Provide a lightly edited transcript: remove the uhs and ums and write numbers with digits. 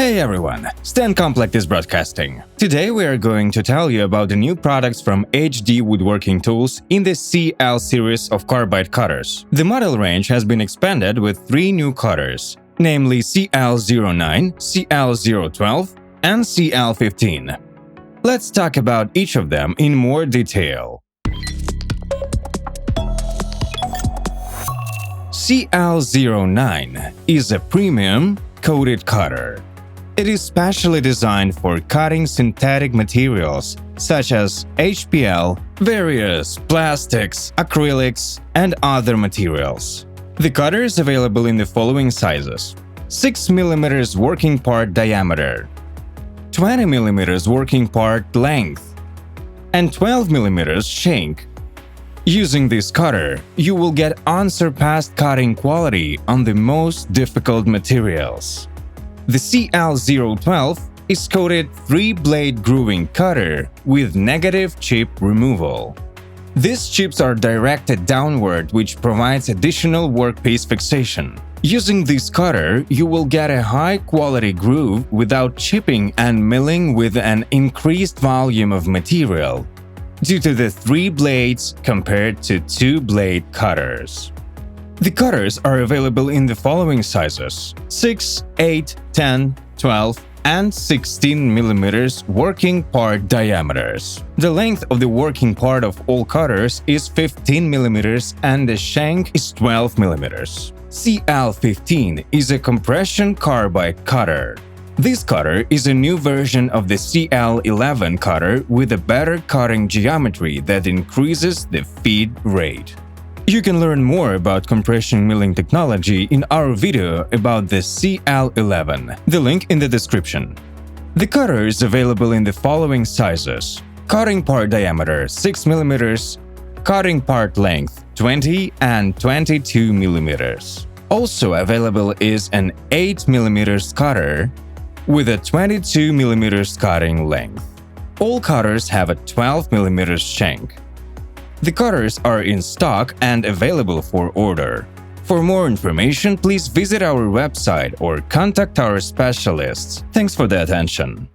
Hey everyone, Stancomplect is broadcasting. Today we are going to tell you about the new products from HD Woodworking Tools in the CL series of carbide cutters. The model range has been expanded with 3 new cutters, namely CL09, CL012, and CL15. Let's talk about each of them in more detail. CL09 is a premium coated cutter. It is specially designed for cutting synthetic materials such as HPL, various plastics, acrylics, and other materials. The cutter is available in the following sizes: 6 mm working part diameter, 20 mm working part length, and 12 mm shank. Using this cutter, you will get unsurpassed cutting quality on the most difficult materials. The CL012 is coated 3-blade grooving cutter with negative chip removal. These chips are directed downward, which provides additional workpiece fixation. Using this cutter, you will get a high-quality groove without chipping and milling with an increased volume of material due to the 3 blades compared to 2-blade cutters. The cutters are available in the following sizes: 6, 8, 10, 12, and 16 mm working part diameters. The length of the working part of all cutters is 15 mm and the shank is 12 mm. CL15 is a compression carbide cutter. This cutter is a new version of the CL11 cutter with a better cutting geometry that increases the feed rate. You can learn more about compression milling technology in our video about the CL11, the link in the description. The cutter is available in the following sizes: cutting part diameter 6 mm, cutting part length 20 and 22 mm. Also available is an 8 mm cutter with a 22 mm cutting length. All cutters have a 12 mm shank. The cutters are in stock and available for order. For more information, please visit our website or contact our specialists. Thanks for the attention.